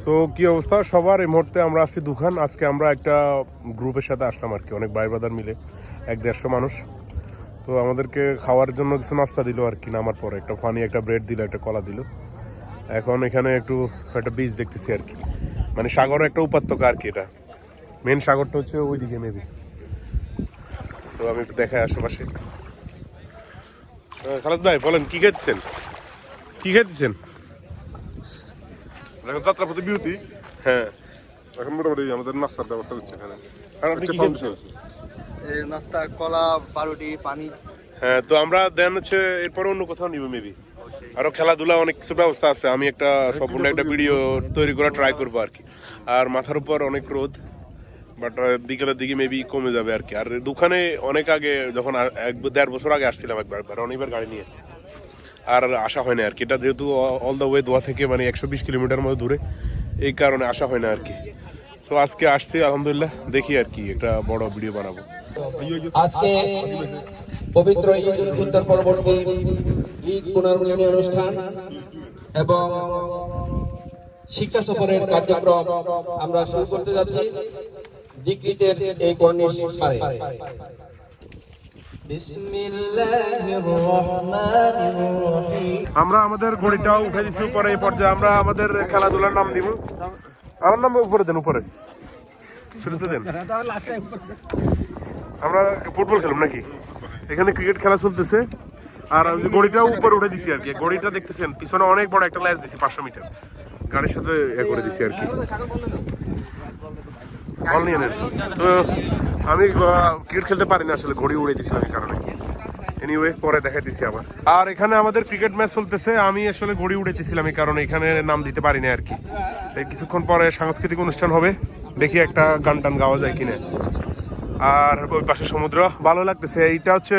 So কি অবস্থা সবার? এই মুহূর্তে আমরা আছি দুখান। আজকে আমরা একটা গ্রুপের সাথে আসলাম আর কি, অনেক ভাই ব্রাদার মিলে 1-150 মানুষ। তো আমাদেরকে খাওয়ার জন্য কিছু নাস্তা দিল আর কি, নামার পরে একটা ফানি, একটা ব্রেড দিল, একটা কলা দিল। এখন এখানে একটা বীজ দেখতেছি আর কি, মানে সাগরের একটা উপত্যকা আর কি। এটা মেন সাগরটা হচ্ছে ওইদিকে মেবি। তো আমি একটু দেখাই আশেপাশে। খালেদ ভাই বলেন, কি খেতেছেন? কি খেতেছেন? এখন যাত্রাপথে বিরতি। হ্যাঁ, এখন মোটামুটি আমাদের নাস্তার ব্যবস্থা হচ্ছে এখানে। আর আপনি কি ফাউন্ডেশন খেতেছেন? আছে। নাস্তা, কলা, পাউরুটি, পানি। হ্যাঁ, তো আমরা দেন হচ্ছে এরপরে অন্য কোথাও নিব মেবি। আরো খেলাধুলা অনেক কিছু ব্যবস্থা আছে। আমি একটা সম্পূর্ণ একটা ভিডিও তৈরি করা ট্রাই করবো আর কি। আর মাথার উপর অনেক রোদ, বাট বিকেলের দিকে মেবি কমে যাবে আর কি। আর দোকানে অনেক আগে যখন 1-1.5 বছর আগে আসছিলাম একবার, অনেকবার গাড়ি নিয়ে, আর আসা হয় না আর কি। এটা যেহেতু অল দ্য ওয়ে দোয়া থেকে মানে 120 কিলোমিটার মতো দূরে, এই কারণে আসা হয় না আর কি। সো আজকে আসছি আলহামদুলিল্লাহ, দেখি আর কি একটা বড় ভিডিও বানাবো। আজকে পবিত্র ঈদ উল ফিতর পরবর্তী ঈদ পুনর্মিলনী অনুষ্ঠান এবং শিক্ষা সফরের কার্যক্রম আমরা শুরু করতে যাচ্ছি জিকরিতের এই কর্নিশ পারে। আমরা আমাদের ঘড়িটাও উঠে দিচ্ছি উপরে। এই পর্যায়ে আমরা আমাদের খেলাধুলার নাম দিব। আমার নাম উপরে দেন, উপরে শুরুতে দেন। আমরা ফুটবল খেলব নাকি? এখানে ক্রিকেট খেলা চলতেছে। আর ওই যে ঘড়িটাও উপরে উঠে দিছি আর কি। ঘড়িটা দেখতেছেন পিছনে অনেক বড় একটা ল্যাচ দিছি, 500 মিটার গাড়ির সাথে করে দিছি আর কি। অনলাইনের তো আমি ক্রিকেট খেলতে পারি না আসলে, ঘড়ি উড়ে দিছিলাম এই কারণে। এনিওয়ে, পরে দেখাইতেছি আবার। আর এখানে আমাদের ক্রিকেট ম্যাচ চলতেছে। আমি আসলে ঘড়ি উড়েতেছিলাম এই কারণে এখানে নাম দিতে পারি না আর কি। এই কিছুক্ষণ পরে সাংস্কৃতিক অনুষ্ঠান হবে, দেখি একটা গান টান গাওয়া যায় কিনা। আর ওই পাশে সমুদ্র, ভালো লাগতেছে। এইটা হচ্ছে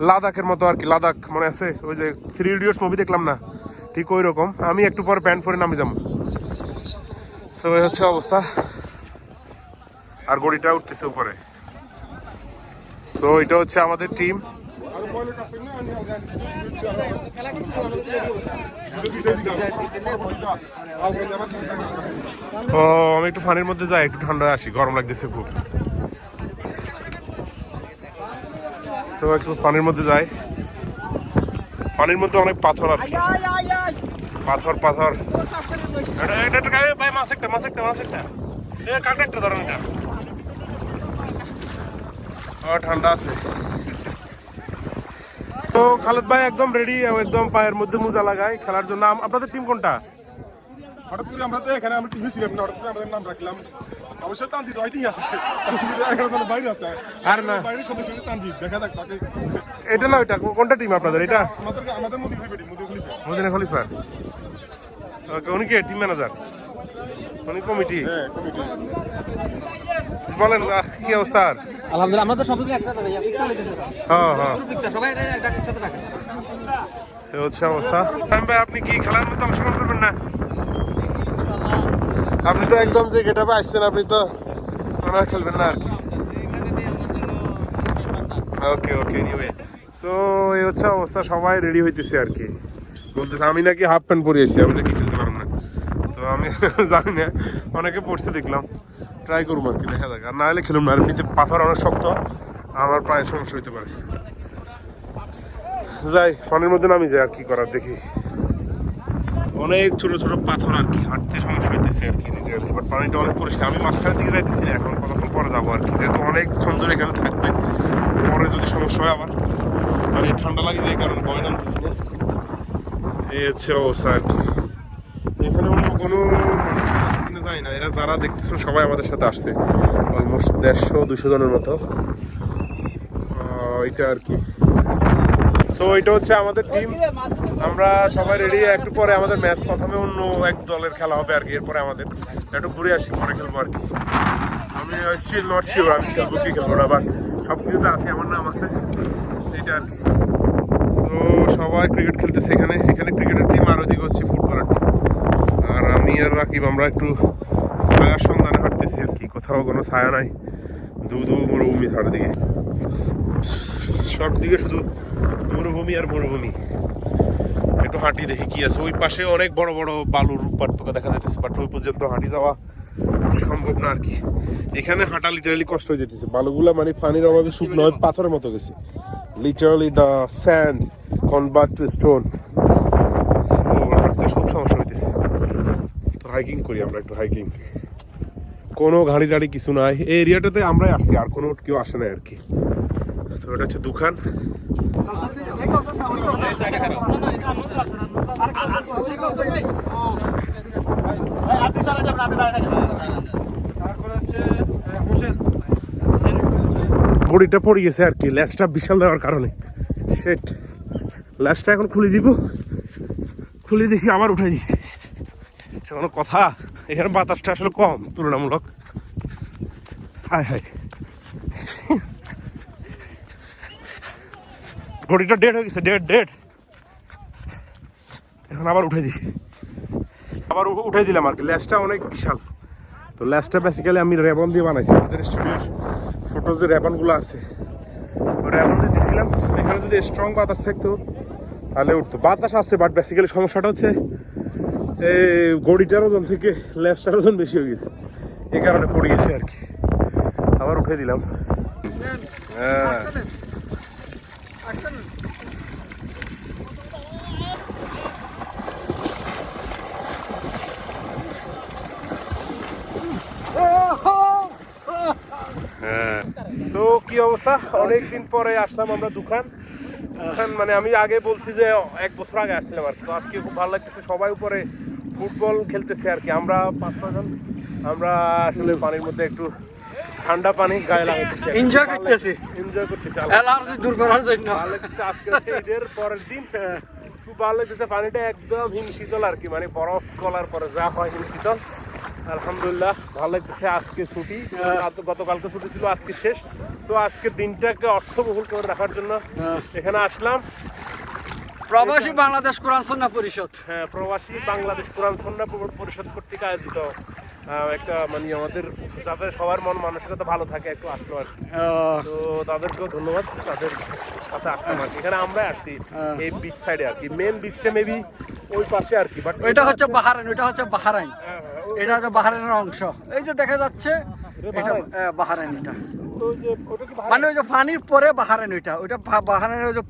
লাদাখের মতো আর কি। লাদাখ মনে আছে, ওই যে 3 ইডিয়টস মুভি দেখলাম না, ঠিক ওই রকম। আমি একটু পরে প্যান্ট পরে নামে যাবো। সো এই হচ্ছে অবস্থা। আর গড়িটা উঠতেছে উপরে। সো এটা হচ্ছে আমাদের টিম। ও, আমি একটু পানির মধ্যে যাই, একটু ঠান্ডা আসি, গরম লাগতেছে খুব। সো একটু পানির মধ্যে যাই। পানির মধ্যে অনেক পাথর আর কি, পাথর পাথর। ভাই মাছ একটা কাঁকড়া একটা ধরেন, এটা ঠান্ডা আছে। তো খালেদ ভাই একদম রেডি, একদম পায়ের মধ্যে মোজা লাগাই খেলার জন্য। আপনাদের টিম কোনটা? হঠাৎ করে আমরা তো এখানে আমরা টিভি ছিলাম না, হঠাৎ করে আমাদের নাম রাখলাম। অবশ্যই তানজিদ ওইটাই আছে, বাইরে আছে। আর না, বাইরের সদস্য তানজিদ, দেখা যাক তাকে। এটা না ওইটা, কোনটা টিম আপনাদের? এটা আমাদের মদিনা খলিফা। ওকে, উনি কে টিম ম্যানেজার? উনি কমিটি। বলেন কি অবস্থা? আলহামদুলিল্লাহ, আমরা তো সবাই একসাথে ভাই, হ্যাঁ হ্যাঁ, সবাই একসাথে রাখেন। এই হচ্ছে অবস্থা। ভাই আপনি কি খেলার মধ্যে অংশগ্রহণ করবেন না? আপনি তো একদম যে গেটআপে আসছেন, আপনি তো মনে হয় খেলবেন না আর কি। ওকে ওকে, এনিওয়ে। সো এই হচ্ছে অবস্থা, সবাই রেডি হইতেছে আর কি। বলতেছে আমি নাকি হাফ প্যান্ট পরে এসেছি, আমি নাকি খেলতে পারবো না। তো আমি জানি না, অনেকে পড়ছে দেখলাম, ট্রাই করবো আর কি, দেখা যাক। আর না হলে খেলুন না, আর এমনিতে পাথর অনেক শক্ত, আমার পায়ের সমস্যা হইতে পারে। যাই পানির মধ্যে নামি যাই, আর কি করার দেখি। অনেক ছোট ছোট পাথর আর কি, হাঁটতে সমস্যা হইতেছে আর কি নিজের। বাট পানিটা অনেক পরিষ্কার। আমি মাঝখানের দিকে যাইতেছি না এখন, কতক্ষণ পরে যাবো আর কি, যেহেতু অনেকক্ষণ ধরে এখানে থাকবে। পরে যদি সমস্যা হয় আবার, মানে ঠান্ডা লাগে যায়, কারণ ভয় নামতেছি না। এই হচ্ছে অবস্থা আর কি। এখানে অন্য কোনো মানুষ আছে কিনা জানি না। এরা যারা দেখতেছেন সবাই আমাদের সাথে আসছে, অলমোস্ট 150-200 জনের মতো। এটা আর কি। সো এটা হচ্ছে আমাদের টিম, আমরা সবাই রেডি। একটু পরে আমাদের ম্যাচ, প্রথমে অন্য এক দলের খেলা হবে আর কি। এরপরে আমাদের একটু ঘুরে আসি, পরে খেলবো আর কি। আমি স্টিল নট শিওর আমি খেলবো কি খেলবো না, বাট সব কিছুতে আছি, আমার নাম আছে, এটা আর কি। সো সবাই ক্রিকেট খেলতেছে এখানে। এখানে ক্রিকেটের টিম, আর ওইদিকে হচ্ছে ফুটবলের টিম। আর আমি আর রাকিব আমরা একটু ছায়ার সন্ধানে হাঁটতেছি আর কি। কোথাও কোনো ছায়া নাই, দু মরুভূমি চারদিকে, সব দিকে শুধু মরুভূমি আর মরুভূমি। একটু হাঁটি দেখি কি আছে। ওই পাশে অনেক বড় বড় বালুর উপত্যকা দেখা যাচ্ছে, বাট ওই পর্যন্ত হাঁটি যাওয়া সম্ভব না আর কি। এখানে হাঁটা লিটারালি কষ্ট হয়ে যেতেছে, বালুগুলা মানে পানির অভাবে শুকনো হয় পাথরের মতো গেছে। Literally the sand convert to stone. হাঁটতে খুব সমস্যা হইতেছে। তো হাইকিং করি আমরা, একটু হাইকিং। কোনো গাড়ি টাড়ি কিছু নাই এই এরিয়াটাতে, আমরাই আসছি, আর কোনো কেউ আসে না আর কি। তো এটা হচ্ছে দুখান। বড়িটা পড়ে গেছে আর কি, ল্যাসটা বিশাল দেওয়ার কারণে। সেট ল্যাসটা এখন খুলে দিব, খুলে দেখি আবার উঠে দিই। কোনো কথা, এখানে বাতাসটা আসলে কম তুলনামূলক। হায় হায়, ঘড়িটা ডেড হয়ে গেছে, ডেড। এখন আবার উঠে দিই, আবার উঠে দিলাম আর কি। ল্যাসটা অনেক বিশাল। তো ল্যাসটা বেসিক্যালি আমি রেবন দিয়ে বানাইছি। আমাদের স্টুডিওর ফটো যে রেবনগুলো আছে, ওই রেবন দিয়ে দিয়েছিলাম। এখানে যদি স্ট্রং বাতাস থাকতো তাহলে উঠতো। বাতাস আছে, বাট বেসিক্যালি সমস্যাটা হচ্ছে এই গড়িটার ওজন থেকে ল্যাসটার ওজন বেশি হয়ে গেছে, এই কারণে পড়ে গেছে আর কি। আবার উঠে দিলাম। হ্যাঁ, সো কি অবস্থা? অনেকদিন পরে আসলাম আমরা দুখান। মানে আমি আগে বলছি যে 1 বছর আগে আসছিলাম আর কি। তো আজকে খুব ভালো লাগতেছে, সবাই উপরে ফুটবল খেলতেছে আর কি। আমরা 5-6 জন আমরা আসলে পানির মধ্যে একটু ঠান্ডা পানি গায়ে লাগাইতেছি, এনজয় করতেছি। অ্যালার্জি দূর করার জন্য ভালো লাগতেছে। আজকে হচ্ছে ঈদের পরের দিন, খুব ভালো লাগতেছে। পানিটা একদম হিমশীতল আর কি, মানে বরফ গলার পরে যা হয় হিমশীতল। আলহামদুলিল্লাহ ভালো লাগতেছে। আজকে ছুটি, গতকালকে ছুটি ছিল, আজকে শেষ। তো আজকে দিনটাকে অর্থবহুল করে রাখার জন্য এখানে আসলাম। প্রবাসী বাংলাদেশ কোরআন সুন্নাহ পরিষদ, হ্যাঁ, প্রবাসী বাংলাদেশ কোরআন সুন্নাহ পরিষদ কর্তৃক আয়োজিত একটা মানে আমাদের যাতে সবার মন মানসিকতা ভালো থাকে একটু আসলো আর কি। তো তাদেরকেও ধন্যবাদ, তাদের সাথে আসলাম আর কি। এখানে আমরাই আসছি এই বিচ সাইডে আর কি। মেন বিচটা মেবি ওই পাশে আর কি, বাট ওইটা হচ্ছে বাহারাইন, ওইটা হচ্ছে বাহারাইন, এটা হচ্ছে বাহারাইনের অংশ। এই যে দেখা যাচ্ছে এটা বাহারাইন। এটা মানে ওই যে পানির পরে বাহারাইন, ওইটা বাহারাইনের ওই যে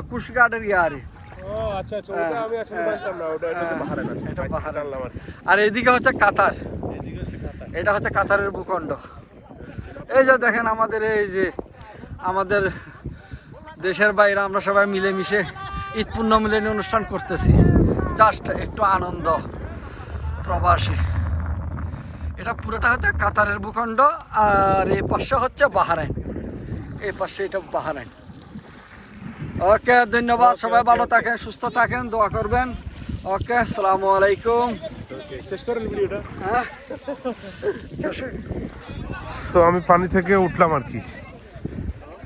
কুশগার্ডের ইয়ারি। ও আচ্ছা আচ্ছা, ওটা আমি আসলে জানতাম না। ওটা হচ্ছে বাহারাইন, এটা বাহারাইন জানলাম আর কি। আর এদিকে হচ্ছে কাতার, এটা হচ্ছে কাতারের ভূখণ্ড। এই যে দেখেন আমাদের এই যে আমাদের দেশের বাইরে আমরা সবাই মিলেমিশে ঈদ পুণ্যমিলনী অনুষ্ঠান করতেছি, জাস্ট একটু আনন্দ। প্রবাসী, এটা পুরোটা হচ্ছে কাতারের ভূখণ্ড, আর এই পাশে হচ্ছে বাহারাইন, এই পাশে এটা বাহারাইন। ওকে, ধন্যবাদ। সবাই ভালো থাকেন, সুস্থ থাকেন, দোয়া করবেন। ওকে, আসসালামু আলাইকুম। শেষ করেন ভিডিওটা। হ্যাঁ, তো আমি পানি থেকে উঠলাম আর কি।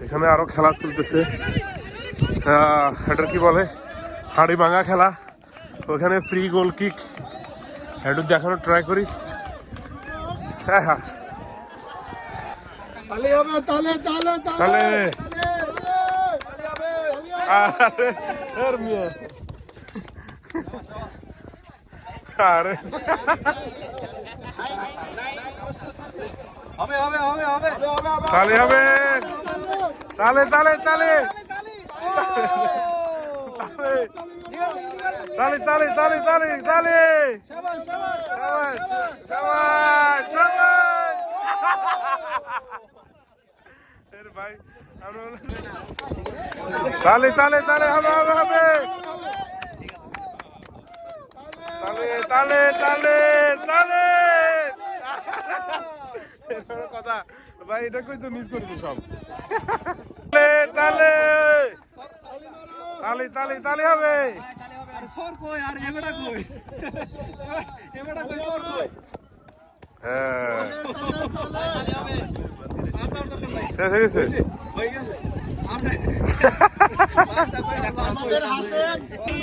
এখানে আরো খেলা চলতেছে, এটা কি বলে, হাড়ি ভাঙা খেলা। ওখানে প্রি গোল কিক, একটু দেখানো ট্রাই করি। হ্যাঁ হ্যাঁ, তাহলে আরে তালে হবে, তালে তালে তালে তালে তালে তালে তালে তালে, শাবাশ শাবাশ শাবাশ। এর ভাই তালে তালে তালে হবে হবে হবে, তালে তালে তালে তালে। কথা ভাই, এটা কই তো মিস করেছি সব। তালে তালে তালে তালে হবে। হ্যাঁ, শেষ হয়ে গেছে।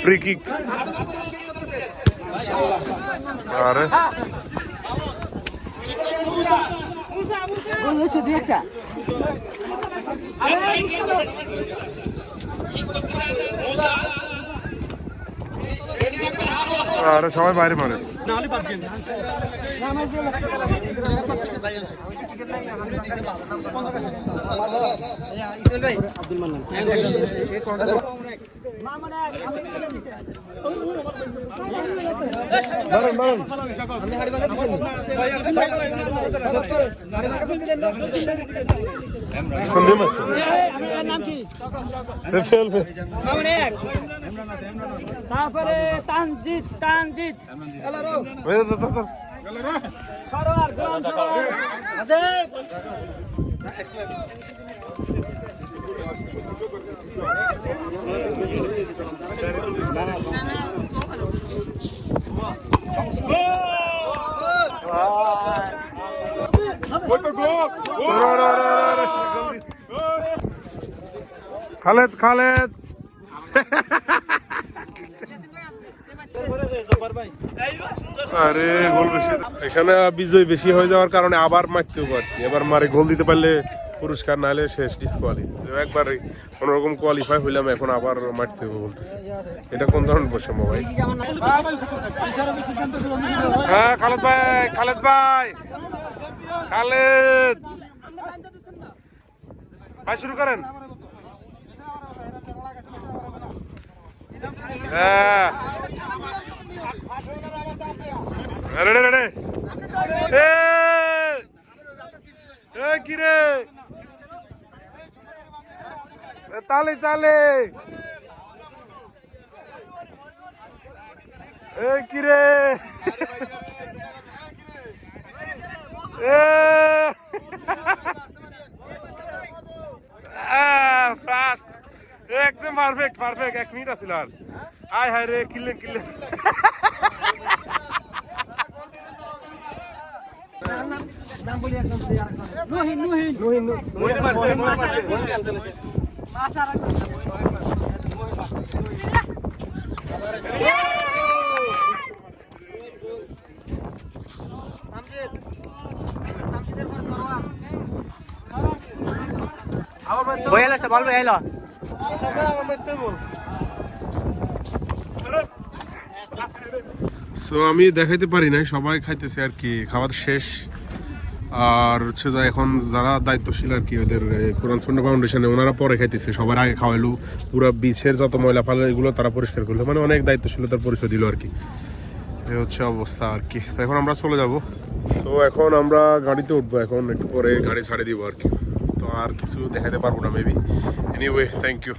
Free kick. আরে আরে সবাই বাইরে মারে। তারপরে তানজিৎ তানজিৎ সরোয়ার গোলাম সরোয়ার খালেদ খালেদ আরে গোল বেশি এখানে বিজয় বেশি হয়ে যাওয়ার কারণে আবার মারতে হবে আর কি। এবার মারে গোল দিতে পারলে পুরস্কার, নাহলে শেষ ডিসকোয়ালি। একবার কোনোরকম কোয়ালিফাই হইলাম, এখন আবার মারতে হবে বলতেছে। এটা কোন ধরনের বৈষম্য ভাই? হ্যাঁ খালেদ ভাই, খালেদ ভাই, খালেদ ভাই শুরু করেন। হ্যাঁ রেডে রেডে কি রে তালে তালে কি রে ফাস্ট একদম পারফেক্ট পারফেক্ট। 1 মিনিট আছিল আর আয় হায় রে কিনলেন কিনলেন। সো আমি দেখাইতে পারি নাই, সবাই খাইতেছে আর কি, খাবার শেষ। আর হচ্ছে যে এখন যারা দায়িত্বশীল আর কি ওদের কোরআন সুন্নাহ ফাউন্ডেশনে, ওনারা পরে খাইতেছে, সবার আগে খাওয়াইলো। পুরো বিচের যত ময়লা ফালা এগুলো তারা পরিষ্কার করলো, মানে অনেক দায়িত্বশীলতার পরিচয় দিল আর কি। এই হচ্ছে অবস্থা আর কি। তো এখন আমরা চলে যাব। তো এখন আমরা গাড়িতে উঠবো, এখন একটু পরে গাড়ি ছাড়ে দিব আর কি। তো আর কিছু দেখাতে পারবো না মেবি। Anyway thank you.